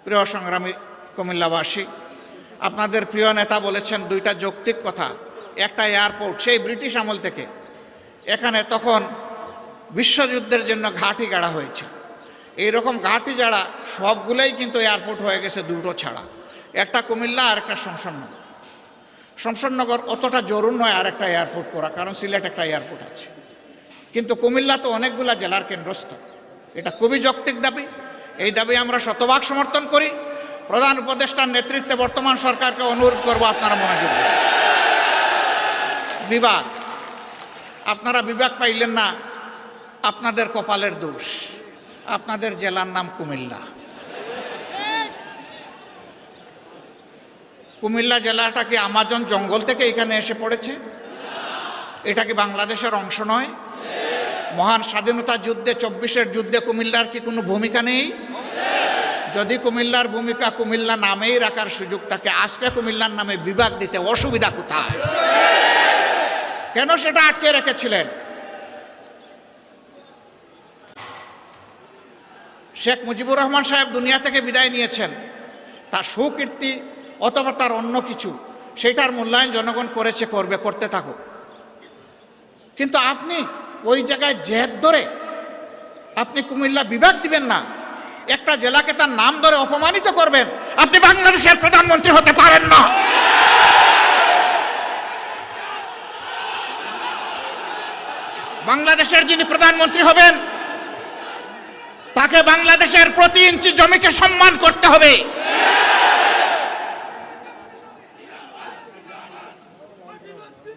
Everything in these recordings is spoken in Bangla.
প্রিয় সংগ্রামী কুমিল্লাবাসী, আপনাদের প্রিয় নেতা বলেছেন দুইটা যৌক্তিক কথা। একটা এয়ারপোর্ট, সেই ব্রিটিশ আমল থেকে এখানে তখন বিশ্বযুদ্ধের জন্য ঘাঁটি গাড়া হয়েছে। এইরকম ঘাঁটি যারা সবগুলোই কিন্তু এয়ারপোর্ট হয়ে গেছে দুটো ছাড়া, একটা কুমিল্লা আর একটা শমশাননগর। শমশাননগর অতটা জরুরি নয় আর একটা এয়ারপোর্ট করা, কারণ সিলেট একটা এয়ারপোর্ট আছে, কিন্তু কুমিল্লা তো অনেকগুলা জেলার কেন্দ্রস্থল। এটা খুবই যৌক্তিক দাবি। এই দাবি আমরা শতভাগ সমর্থন করি। প্রধান উপদেষ্টার নেতৃত্বে বর্তমান সরকারকে অনুরোধ করব, আপনারা মনোযোগ দিন। বিভাগ, আপনারা বিভাগ পাইলেন না, আপনাদের কপালের দোষ। আপনাদের জেলার নাম কুমিল্লা। কুমিল্লা জেলাটা কি আমাজন জঙ্গল থেকে এখানে এসে পড়েছে? এটা কি বাংলাদেশের অংশ নয়? মহান স্বাধীনতা যুদ্ধে, 24-এর যুদ্ধে কুমিল্লার কি কোনো ভূমিকা নেই? যদি কুমিল্লার ভূমিকা কুমিল্লা নামেই রাখার সুযোগ থাকে, আজকে কুমিল্লার নামে বিভাগ দিতে অসুবিধা কোথায়? কেন সেটা আটকে রেখেছিলেন? শেখ মুজিবুর রহমান সাহেব দুনিয়া থেকে বিদায় নিয়েছেন, তার সুকীর্তি অথবা তার অন্য কিছু, সেটার মূল্যায়ন জনগণ করেছে, করবে, করতে থাকুক। কিন্তু আপনি ওই জায়গায় জেদ ধরে আপনি কুমিল্লা বিভাগ দিবেন না, একটা জেলাকে তার নাম ধরে অপমানিত করবেন। আপনি বাংলাদেশের প্রধানমন্ত্রী হতে পারেন না। বাংলাদেশের যিনি প্রধানমন্ত্রী হবেন, তাকে বাংলাদেশের প্রতি ইঞ্চি জমিকে সম্মান করতে হবে।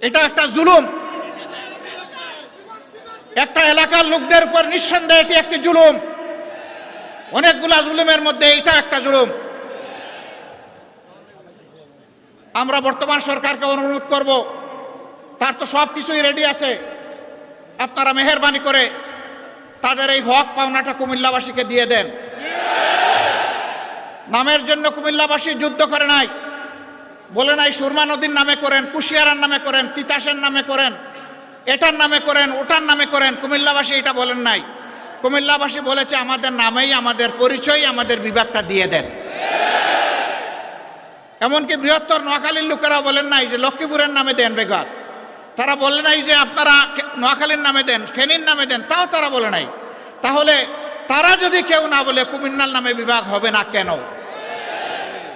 এটা একটা জুলুম, একটা এলাকার লোকদের উপর নিঃসন্দেহে এটি একটি জুলুম। অনেকগুলা জুলুমের মধ্যে এটা একটা জুলুম। আমরা বর্তমান সরকারকে অনুরোধ করব, তার তো সব কিছুই রেডি আছে, আপনারা মেহেরবানি করে তাদের এই হক পাওনাটা কুমিল্লাবাসীকে দিয়ে দেন। নামের জন্য কুমিল্লাবাসী যুদ্ধ করে নাই, বলে নাই সুরমা নদীর নামে করেন, কুশিয়ারার নামে করেন, তিতাসের নামে করেন, এটার নামে করেন, ওটার নামে করেন। কুমিল্লাবাসী এটা বলেন নাই। কুমিল্লাবাসী বলেছে আমাদের নামেই আমাদের পরিচয়, আমাদের বিভাগটা দিয়ে দেন। এমনকি বৃহত্তর নোয়াখালীর লোকেরাও বলেন নাই যে লক্ষ্মীপুরের নামে দেন বিভাগ, তারা বলে নাই যে আপনারা নোয়াখালীর নামে দেন, ফেনীর নামে দেন, তাও তারা বলে নাই। তাহলে তারা যদি কেউ না বলে কুমিল্লার নামে বিভাগ হবে না কেন?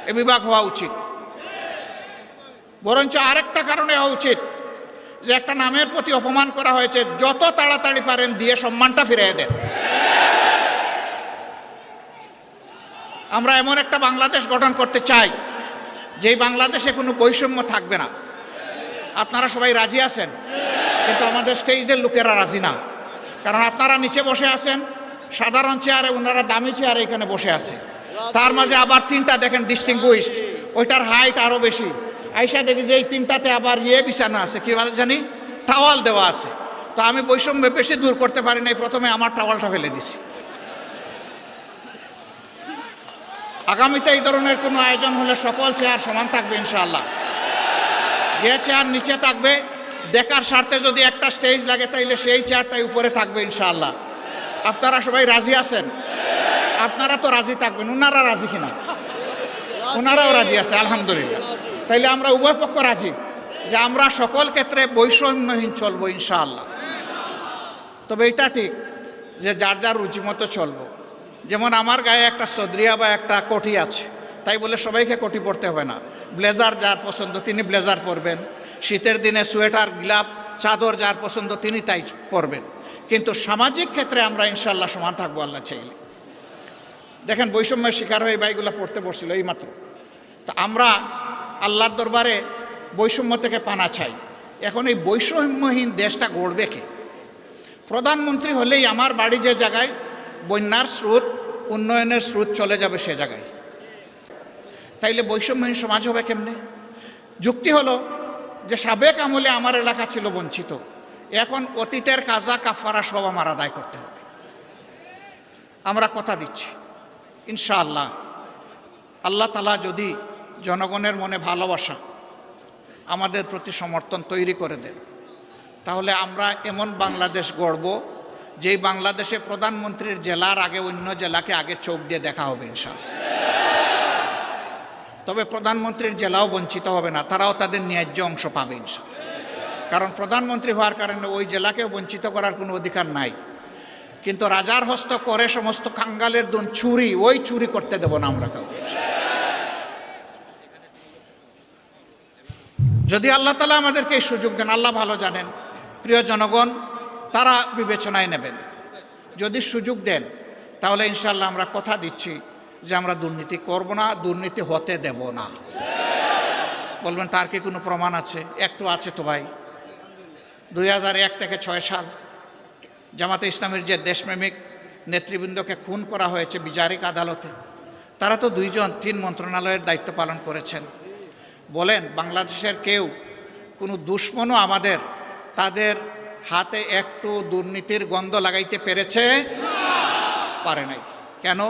এ বিভাগ হওয়া উচিত। বরঞ্চ আরেকটা কারণে হওয়া উচিত, যে একটা নামের প্রতি অপমান করা হয়েছে, যত তাড়াতাড়ি পারেন দিয়ে সম্মানটা ফিরিয়ে দেন। আমরা এমন একটা বাংলাদেশ গঠন করতে চাই, যেই বাংলাদেশে কোনো বৈষম্য থাকবে না। আপনারা সবাই রাজি আছেন, কিন্তু আমাদের স্টেজের লোকেরা রাজি না। কারণ আপনারা নিচে বসে আছেন সাধারণ চেয়ারে, ওনারা দামি চেয়ারে এখানে বসে আছে। তার মাঝে আবার তিনটা দেখেন ডিস্টিংগুইশড, ওইটার হাইট আরো বেশি। আইসা দেখি যে এই তিনটাতে আবার বিছানো আছে, কি বলে জানি, টাওয়াল দেওয়া আছে। তো আমি বৈষম্য বেশি দূর করতে পারি নাই, প্রথমে আমার টাওয়ালটা ফেলে দিছি। আগামীতে এই ধরনের কোনো আয়োজন হলে সকল চেয়ার সমান থাকবে ইনশাআল্লাহ। যে চেয়ার নিচে থাকবে, দেখার স্বার্থে যদি একটা স্টেজ লাগে, তাইলে সেই চেয়ারটাই উপরে থাকবে ইনশাআল্লাহ। আপনারা সবাই রাজি আছেন? আপনারা তো রাজি থাকবেন, ওনারা রাজি কিনা? ওনারাও রাজি আছে, আলহামদুলিল্লাহ। তাইলে আমরা উভয় পক্ষ রাজি যে আমরা সকল ক্ষেত্রে বৈষম্যহীন চলবো ইনশাআল্লাহ। তবে এটা ঠিক যে যার যার রুচি মতো চলবো। যেমন আমার গায়ে একটা সদরিয়া বা একটা কোটি আছে, তাই বলে সবাইকে কোটি পরতে হবে না। ব্লেজার যার পছন্দ তিনি ব্লেজার পরবেন, শীতের দিনে সোয়েটার, গ্লাভ, চাদর যার পছন্দ তিনি তাই পরবেন। কিন্তু সামাজিক ক্ষেত্রে আমরা ইনশাআল্লাহ সমান থাকবো আল্লাহ চাইলে। দেখেন বৈষম্যের শিকার হয়ে বাইগুলা পড়তে বসছিল এইমাত্র। তো আমরা আল্লাহর দরবারে বৈষম্য থেকে পানা চাই। এখন এই বৈষম্যহীন দেশটা গড়বে কে? প্রধানমন্ত্রী হলেই আমার বাড়ি যে জায়গায় বন্যার স্রোত, উন্নয়নের স্রোত চলে যাবে সে জায়গায়, তাইলে বৈষম্যহীন সমাজ হবে কেমনে? যুক্তি হলো যে সাবেক আমলে আমার এলাকা ছিল বঞ্চিত, এখন অতীতের কাজা কাফারা সব আমার আদায় করতে হবে। আমরা কথা দিচ্ছি ইনশাআল্লাহ, আল্লাহ তাআলা যদি জনগণের মনে ভালোবাসা, আমাদের প্রতি সমর্থন তৈরি করে দেন, তাহলে আমরা এমন বাংলাদেশ গড়ব যেই বাংলাদেশে প্রধানমন্ত্রীর জেলার আগে অন্য জেলাকে আগে চোখ দিয়ে দেখা হবে ইনশাআল্লাহ। তবে প্রধানমন্ত্রীর জেলাও বঞ্চিত হবে না, তারাও তাদের ন্যায্য অংশ পাবে ইনশাআল্লাহ। কারণ প্রধানমন্ত্রী হওয়ার কারণে ওই জেলাকেও বঞ্চিত করার কোনো অধিকার নাই। কিন্তু রাজার হস্ত করে সমস্ত কাঙ্গালের দুন চুরি, ওই চুরি করতে দেব না আমরা কাউকে। যদি আল্লাহ তাআলা আমাদেরকে এই সুযোগ দেন, আল্লাহ ভালো জানেন, প্রিয় জনগণ তারা বিবেচনায় নেবেন। যদি সুযোগ দেন তাহলে ইনশাআল্লাহ আমরা কথা দিচ্ছি যে আমরা দুর্নীতি করব না, দুর্নীতি হতে দেব না। বলবেন তার কি কোনো প্রমাণ আছে? একটু আছে তো ভাই। 2001 থেকে 6 সাল জামাতে ইসলামের যে দেশপ্রেমিক নেতৃবৃন্দকে খুন করা হয়েছে বিচারিক আদালতে, তারা তো 2 জন 3 মন্ত্রণালয়ের দায়িত্ব পালন করেছেন। বলেন বাংলাদেশের কেউ কোনো দুশ্মনও আমাদের তাদের হাতে একটু দুর্নীতির গন্ধ লাগাইতে পেরেছে? পারে নাই। কেন?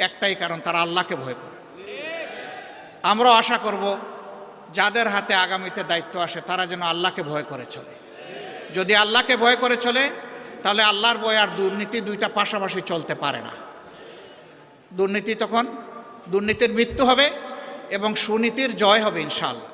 একটাই কারণ, তারা আল্লাহকে ভয় করে। আমরাও আশা করব যাদের হাতে আগামীতে দায়িত্ব আসে তারা যেন আল্লাহকে ভয় করে চলে। যদি আল্লাহকে ভয় করে চলে তাহলে আল্লাহর ভয় আর দুর্নীতি দুইটা পাশাপাশি চলতে পারে না। দুর্নীতির মৃত্যু হবে এবং সুনীতির জয় হবে ইনশাআল্লাহ।